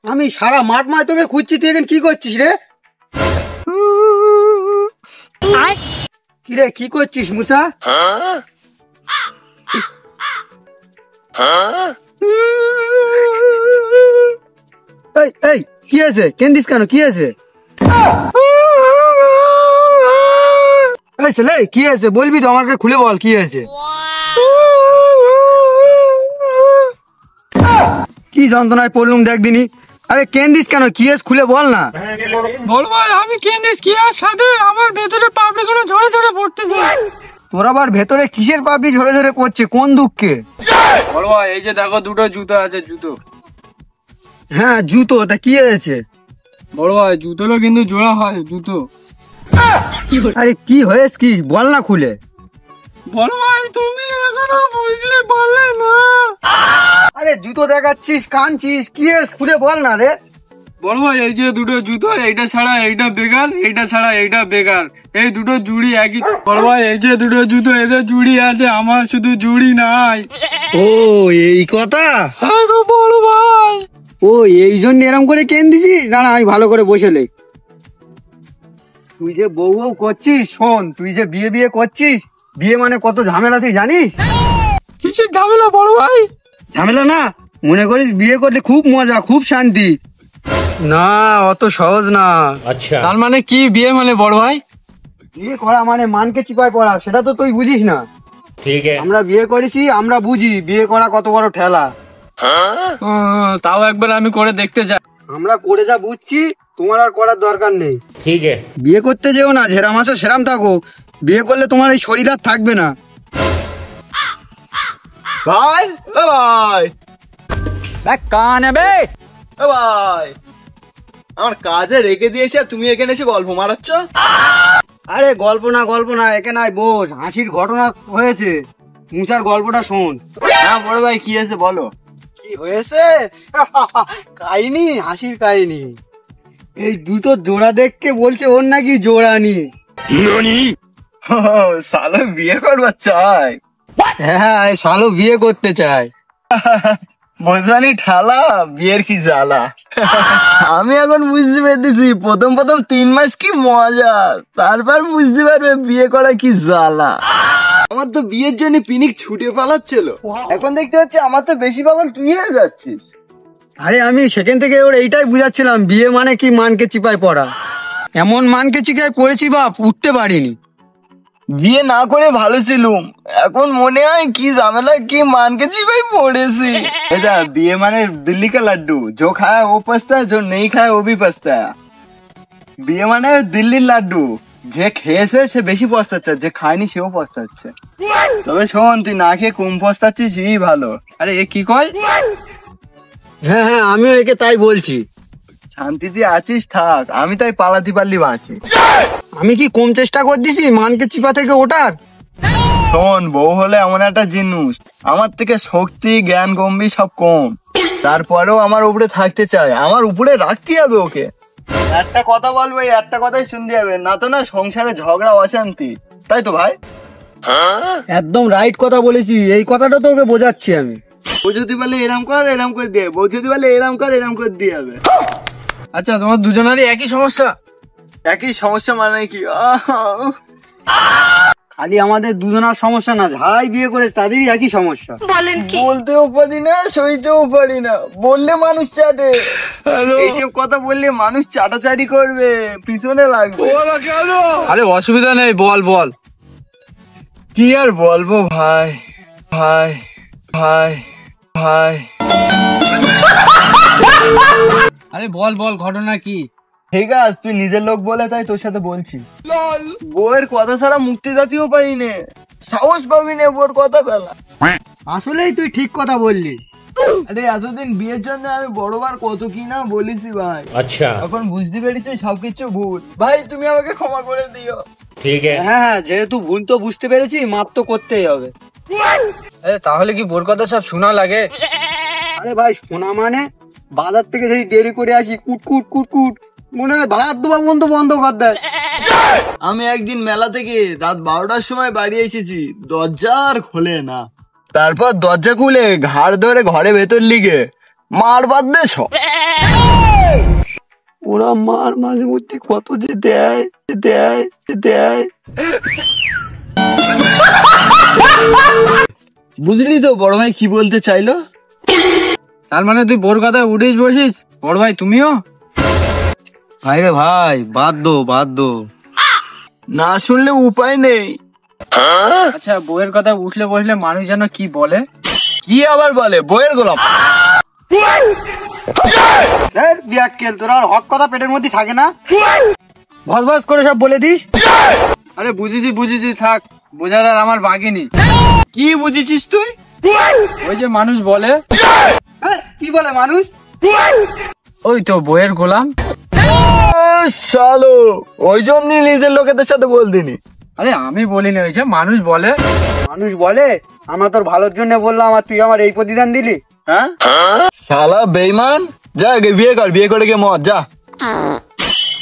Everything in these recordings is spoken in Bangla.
আমি সারা মাঠ মাঠ তোকে খুঁজছি, তুই এখন কি করছিস রে? কি রে, কি করছিস মুসা? এই এই কি আছে, কেন্দিস কেন, কি আছে? কি আছে বলবি তো, আমাকে খুলে বল কি আছে। কি যন্ত্রণায় পড়লুম দেখ দিনি। আরে কেন্দিস কেন, কি আছে খুলে বল না। বল ভাই, আমি কেন্দিস কি আর সাথে আমার ভেতরে পাপড়ি গুলো ঝরে ঝরে পড়তেছে। তোর আবার ভেতরে কিসের পাপড়ি ঝরে ঝরে পড়ছে, কোন দুঃখে? বল ভাই, এই যে দেখো দুটো জুতো আছে, জুতো। হ্যাঁ জুতো, তা কি হয়েছে? বড় ভাই জুতোরও কিন্তু জোড়া হয় জুতো। আরে কি হয়েছে, কি বল না খুলে। বড় ভাই তুমি এখনো বুঝলে পারলে না। আরে জুতো দেখাচ্ছিস, কাঁদছিস, কি হয়েছে খুলে বল না রে। বড় ভাই এই যে দুটো জুতো, এইটা ছাড়া এইটা বেকার, এইটা ছাড়া এইটা বেকার, এই দুটো জুড়ি একই। বড় ভাই এই যে দুটো জুতো, এদের জুড়ি আছে, আমার শুধু জুড়ি নাই। ও এই কথা। হ্যাঁ গো বড় ভাই। ও এই জন্য এরম করে কেন দিছিস, দাঁড়া আমি ভালো করে বসেলে। তুই যে বউ বউ করছিস, শোন, তুই যে বিয়ে বিয়ে করছিস, বিয়ে মানে কত ঝামেলা তুই জানিস? কিসের ঝামেলা বড় ভাই? ঝামেলা না মনে করিস, বিয়ে করলে খুব মজা, খুব শান্তি। না অত সহজ না। আচ্ছা, তার মানে কি বিয়ে মানে বড় ভাই? বিয়ে করা মানে মানকে চিপায় পড়া, সেটা তো তুই বুঝিস না। ঠিক আছে, আমরা বিয়ে করেছি, আমরা বুঝি বিয়ে করা কত বড় ঠেলা। তাও একবার আমি করে দেখতে চাই। আমরা করে যা বুঝছি, তোমার আর করার দরকার নেই। ঠিক আছে, বিয়ে করতে যেও না, ঝেরাম আসো সেরাম থাকো, বিয়ে করলে তোমার এই শরীর আর থাকবে না। ভাই ও ভাই, কান বে ও ভাই, আমার কাজে রেখে দিয়েছে আর তুমি এখানে এসে গল্প মারাচ্ছ। আরে গল্প না, এখানে আয় বস, হাসির ঘটনা হয়েছে, মুসার গল্পটা শোন। হ্যাঁ বড় ভাই, কি আছে বলো। কি হয়েছে? কাহিনী, হাসির কাহিনী। এই দুটো জোড়া দেখকে বলছে ওর নাকি জোড়ানি। শালো বিয়ে করবার চাই। হ্যাঁ শালো বিয়ে করতে চায়। বুঝবানি ঠালা, বিয়ের কি জ্বালা। আমি এখন বুঝতে পেরেছি, প্রথম 3 মাস কি মজা, তারপর বুঝতে পারবে বিয়ে করা কি জ্বালা। আমার তো বিয়ের জন্য পিনিক ছুটে পালাচ্ছিল, এখন দেখতে হচ্ছে আমার তো বেশি পাগল তুই হয়ে যাচ্ছিস। আরে আমি সেখান থেকে ওর এইটাই বুঝাচ্ছিলাম, বিয়ে মানে কি মানকে চিপায় পড়া। এমন মানকে চিপায় পড়েছি বাপ, উঠতে পারিনি। বিয়ে না করে ভালো ছিলুম, এখন মনে হয় কি ঝামেলা, কি মানকে চিপাই পড়েছি। এটা বিয়ে মানে দিল্লি কা লাড্ডু, जो खाया वो पछता है, जो नहीं खाया वो भी पछता है। বিয়ে মানে দিল্লির লাড্ডু, যে খেয়েছে সে বেশি পস্তাচ্ছে, যে খায়নি সেও পস্তাচ্ছে। তবে শোন, তুই না খেয়ে কম পস্তাচ্ছিস এই ভালো। আরে এ কি কয়? হ্যাঁ হ্যাঁ আমিও একে তাই বলছি। শান্তিতে আছিস থাক, আমি তাই পালাতে পারলি বাঁচি। আমি কি কম চেষ্টা করতেছি মানকে চিপা থেকে ওঠার? শোন, বউ হলে এমন একটা জিনিস, আমার থেকে শক্তি জ্ঞান গম্ভীর সব কম, তারপরেও আমার উপরে থাকতে চায়, আমার উপরে রাখতে হবে ওকে। একটা কথা বলবো, এই একটা কথাই শুনতে হবে, না তো না সংসারে ঝগড়া অশান্তি, তাই তো ভাই? একদম রাইট কথা বলেছি, এই কথাটা তো ওকে বোঝাচ্ছি আমি। ও যদি বলে এরম কর এরম করে দিয়ে, বউ যদি বলে এরম কর এরম করে দিয়ে হবে। আচ্ছা, তোমার দুজনেরই একই সমস্যা? একই সমস্যা মানে কি? খালি আমাদের দুজনের সমস্যা না, যারাই বিয়ে করে তাদেরই একই সমস্যা। বলতেও পারি না, সইতেও পারি না, বললে মানুষ চাটে। এইসব কথা বললে মানুষ চাটাচাটি করবে, পিছনে লাগবে। আরে অসুবিধা নেই, বল বল। কি আর বলবো ভাই, ভাই ভাই ভাই। আরে বল বল, ঘটনা কি? ঠিক আছে, তুই নিজের লোক বলে তাই তোর সাথে বলছি। বউয়ের কথা ছাড়া মুক্তি জাতীয় পারি নে, সাহস পাবি নে বউর কথা বেলা। আসলেই তুই ঠিক কথা বললি। আরে এতদিন বিয়ের জন্য আমি বড়বার কত কি না বলেছি ভাই। আচ্ছা, এখন বুঝতে পেরেছি সবকিছু ভুল। ভাই তুমি আমাকে ক্ষমা করে দিও। ঠিক আছে। হ্যাঁ যেহেতু ভুল তো বুঝতে পেরেছি, মাপ তো করতেই হবে। তাহলে কি বোর কথা সব শোনা লাগে? আরে ভাই শোনা মানে, বাজার থেকে যদি দেরি করে আসি, কুটকুট কুটকুট মনে হয় ভাত দেওয়া বন্ধ কর দেয়। আমি একদিন মেলা থেকে রাত 12টার সময় বাড়ি এসেছি, দরজা আর খোলে না। তারপর দরজা খুলে ঘাড় ধরে ঘরে ভেতর লিগে মার বাদ দে সব। ওরা মার মাঝে মধ্যে কত যে দেয় দেয় দেয়। বুঝলি তো বড় ভাই কি বলতে চাইলো? তার মানে তুই বোর কথায় উঠেছ বসিস? বড় ভাই তুমিও? ভাই রে ভাই, বাদ দো। না শুনলে উপায় নেই। আচ্ছা, বইয়ের কথা উঠলে বসলে মানুষ যেন কি বলে? কি আবার বলে? বইয়ের গোলাম। বিয়াক্কেল, তোরা আর হক কথা পেটের মধ্যে থাকে না, ভস ভস করে সব বলে দিস। আরে বুঝেছি থাক, বোঝার আর আমার বাকি নেই। কি বুঝেছিস তুই? ওই যে মানুষ বলে। কি বলে মানুষ? ওই তো বইয়ের গোলাম। শালো, ওই জন্যই নিজের লোকেদের সাথে বলদিনি। আরে আমি বলিনি, ওই যে মানুষ বলে। মানুষ বলে? আমরা তোর ভালোর জন্য বললাম আর তুই আমার এই প্রতিদান দিলি? হ্যাঁ শালা বেঈমান, যা আগে বিয়ে কর, বিয়ে করে গিয়ে মর যা।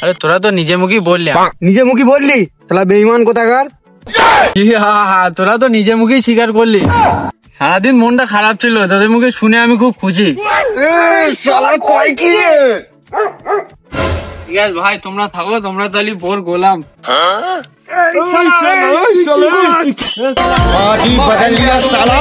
আরে তোরা তো নিজে মুখী বললি। নিজে মুখী বললি? তাহলে বেঈমান কোথাকার। তোরা তো নিজে মুখেই স্বীকার করলি। সারাদিন মনটা খারাপ ছিল, তোদের মুখে শুনে আমি খুব খুশি। শালা কয় কি রে? ঠিক আছে ভাই, তোমরা থাকো, তোমরা তাহলে বোর গোলাম। पार्टी बदल लिया साला।